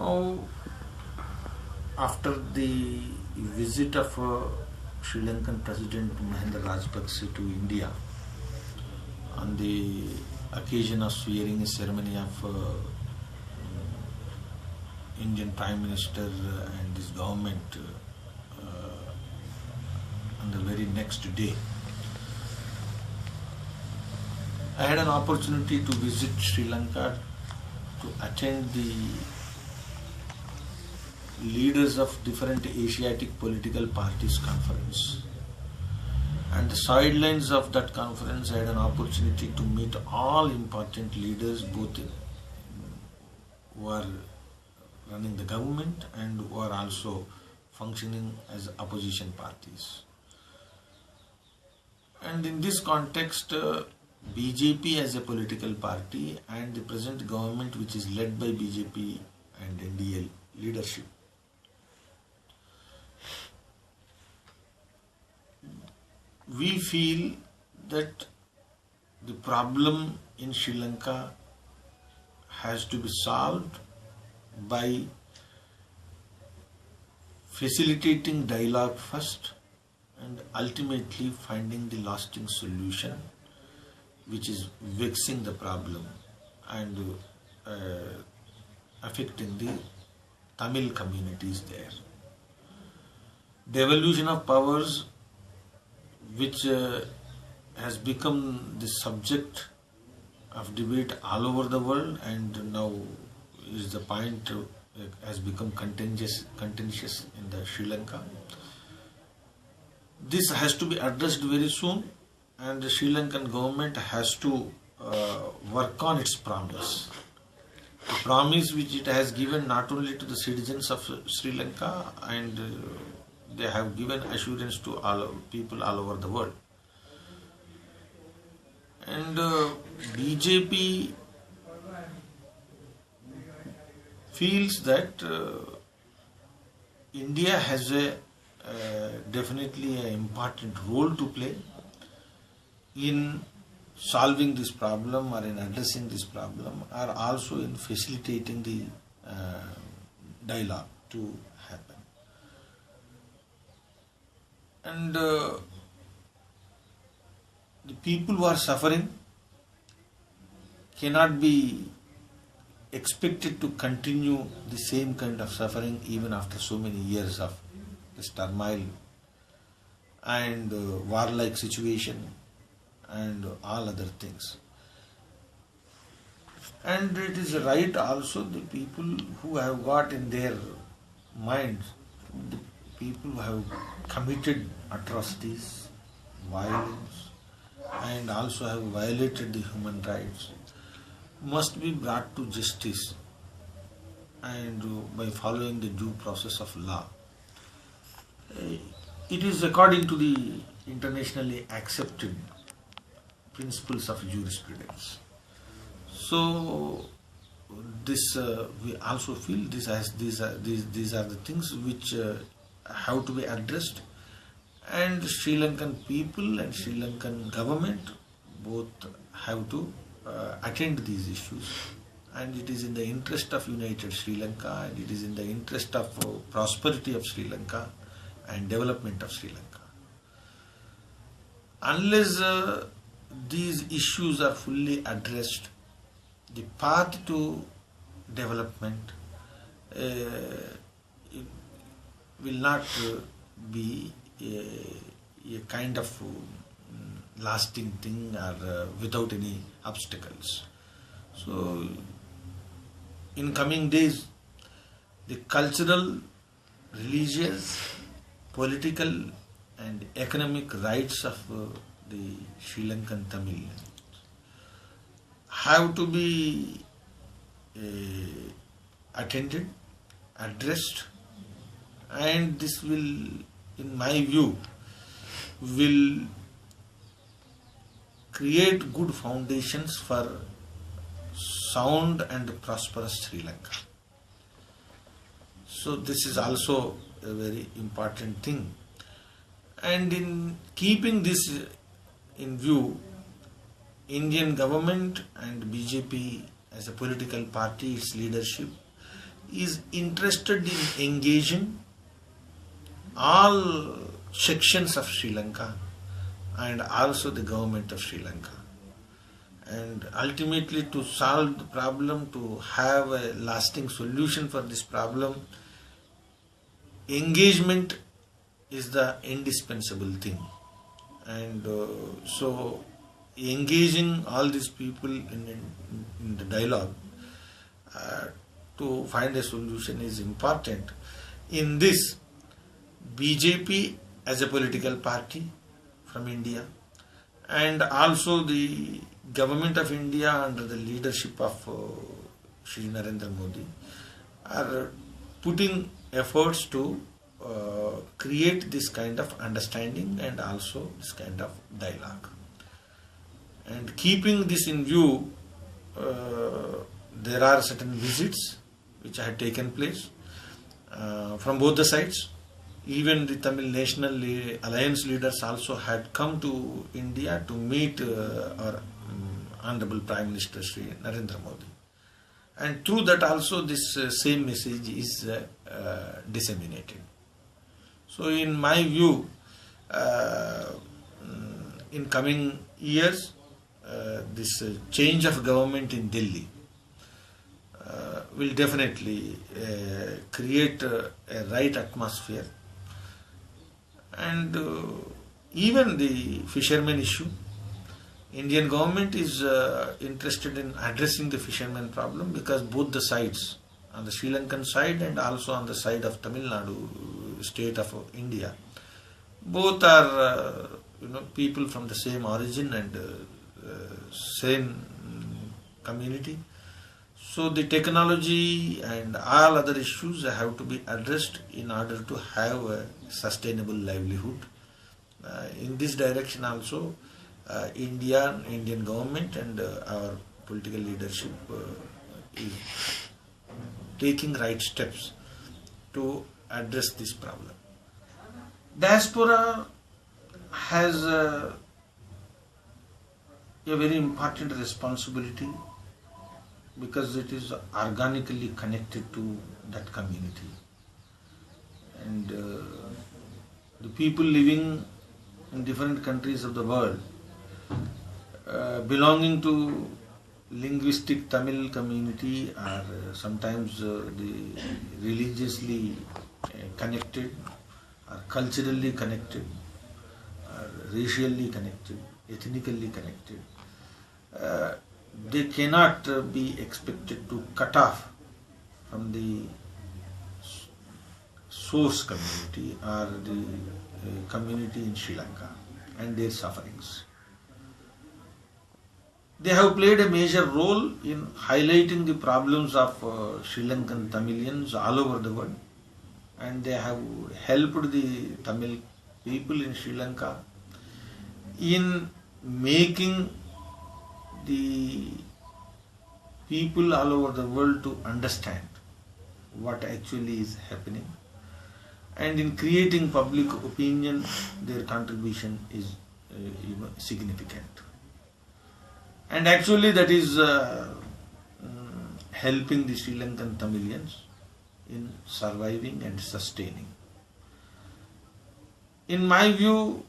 Now, after the visit of Sri Lankan President Mahinda Rajapaksa to India on the occasion of swearing a ceremony of Indian Prime Minister and his government on the very next day, I had an opportunity to visit Sri Lanka to attend the leaders of different Asiatic political parties conference. And the sidelines of that conference, I had an opportunity to meet all important leaders, both who are running the government and who are also functioning as opposition parties. And in this context, BJP as a political party and the present government, which is led by BJP and NDA leadership, we feel that the problem in Sri Lanka has to be solved by facilitating dialogue first and ultimately finding the lasting solution which is vexing the problem and affecting the Tamil communities there. Devolution of powers, which has become the subject of debate all over the world and now is the point has become contentious in the Sri Lanka. This has to be addressed very soon, and the Sri Lankan government has to work on its promise. The promise which it has given not only to the citizens of Sri Lanka, and they have given assurance to all people all over the world. And BJP feels that India has definitely an important role to play in solving this problem or in addressing this problem, or also in facilitating the dialogue to happen. And the people who are suffering cannot be expected to continue the same kind of suffering even after so many years of this turmoil and warlike situation and all other things. And it is right also the people who have got in their minds, the people who have committed atrocities, violence, and also have violated the human rights, must be brought to justice and by following the due process of law. It is according to the internationally accepted principles of jurisprudence. So this we also feel these are the things which have to be addressed, and Sri Lankan people and Sri Lankan government both have to attend these issues, and it is in the interest of united Sri Lanka, and it is in the interest of prosperity of Sri Lanka and development of Sri Lanka. Unless these issues are fully addressed, the path to development will not be a kind of lasting thing or without any obstacles. So in coming days, the cultural, religious, political and economic rights of the Sri Lankan Tamilians have to be attended, addressed, and this will, in my view, will create good foundations for sound and prosperous Sri Lanka. So this is also a very important thing. And in keeping this in view, Indian government and BJP as a political party, its leadership, is interested in engaging all sections of Sri Lanka and also the government of Sri Lanka, and ultimately to solve the problem, to have a lasting solution for this problem, engagement is the indispensable thing. And so engaging all these people in the dialogue to find a solution is important. In this, BJP as a political party from India, and also the government of India under the leadership of Shri Narendra Modi are putting efforts to create this kind of understanding and also this kind of dialogue. And keeping this in view, there are certain visits which had taken place from both the sides. Even the Tamil National Alliance leaders also had come to India to meet our Honorable Prime Minister Shri Narendra Modi. And through that also this same message is disseminated. So in my view, in coming years, this change of government in Delhi will definitely create a right atmosphere. And even the fishermen issue, Indian government is interested in addressing the fishermen problem, because both the sides, on the Sri Lankan side and also on the side of Tamil Nadu, state of India, both are people from the same origin and same community. So the technology and all other issues have to be addressed in order to have a sustainable livelihood. In this direction also, Indian government and our political leadership is taking right steps to address this problem. Diaspora has a very important responsibility, because it is organically connected to that community. And the people living in different countries of the world, belonging to linguistic Tamil community, are sometimes the religiously connected, are culturally connected, are racially connected, ethnically connected. They cannot be expected to cut off from the source community or the community in Sri Lanka and their sufferings. They have played a major role in highlighting the problems of Sri Lankan Tamilians all over the world, and they have helped the Tamil people in Sri Lanka in making the people all over the world to understand what actually is happening, and in creating public opinion, their contribution is significant. And actually that is helping the Sri Lankan Tamilians in surviving and sustaining. In my view,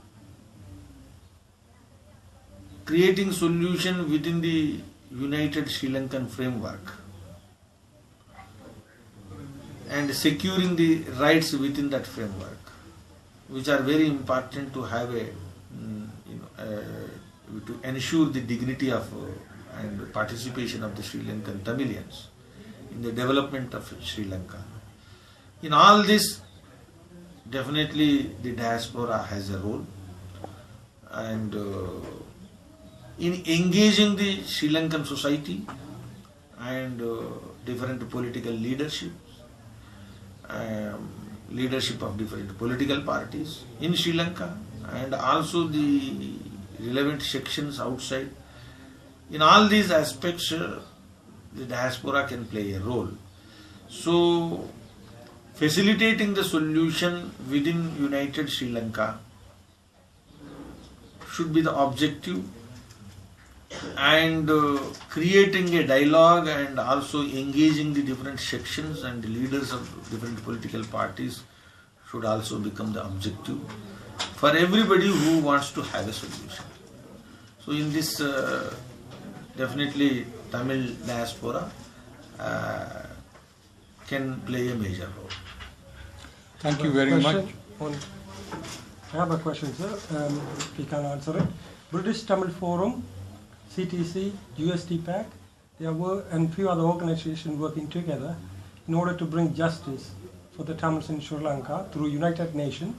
creating solution within the United Sri Lankan framework and securing the rights within that framework, which are very important to have to ensure the dignity of and participation of the Sri Lankan Tamilians in the development of Sri Lanka. In all this, definitely the diaspora has a role, and in engaging the Sri Lankan society and different political leaderships, leadership of different political parties in Sri Lanka, and also the relevant sections outside. In all these aspects, the diaspora can play a role. So, facilitating the solution within United Sri Lanka should be the objective, and creating a dialogue and also engaging the different sections and the leaders of different political parties should also become the objective for everybody who wants to have a solution. So in this, definitely Tamil diaspora can play a major role. Thank you very much. I have a question, sir. If you can answer it. British Tamil Forum, CTC, UST PAC, there were and few other organizations working together in order to bring justice for the Tamils in Sri Lanka through United Nations.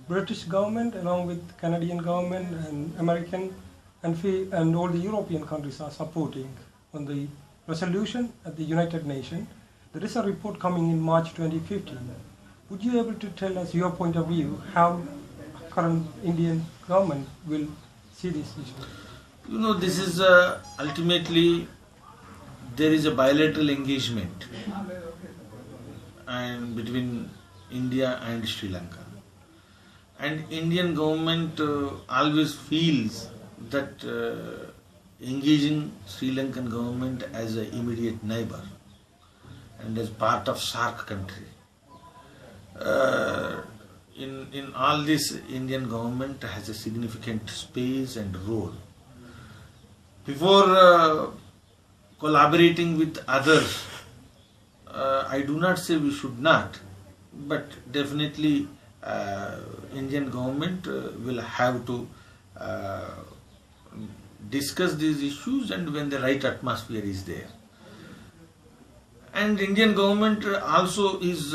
British government, along with Canadian government and American and all the European countries are supporting on the resolution at the United Nations. There is a report coming in March 2015. Would you be able to tell us your point of view, how current Indian government will see this issue? You know, this is ultimately there is a bilateral engagement and between India and Sri Lanka. And Indian government always feels that engaging Sri Lankan government as an immediate neighbor and as part of SAARC country. In all this, Indian government has a significant space and role. Before collaborating with others, I do not say we should not, but definitely Indian government will have to discuss these issues and when the right atmosphere is there. And Indian government also is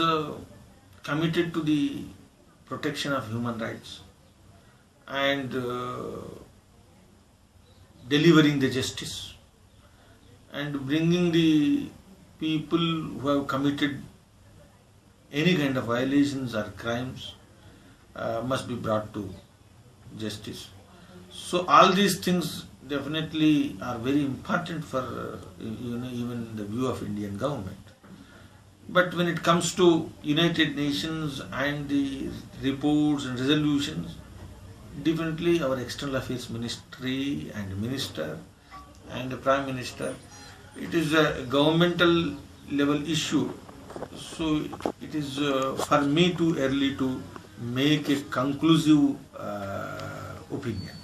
committed to the protection of human rights and delivering the justice and bringing the people who have committed any kind of violations or crimes must be brought to justice. So all these things definitely are very important for even the view of Indian government. But when it comes to United Nations and the reports and resolutions, definitely our External Affairs Ministry and Minister and the Prime Minister, it is a governmental level issue. So it is for me too early to make a conclusive opinion.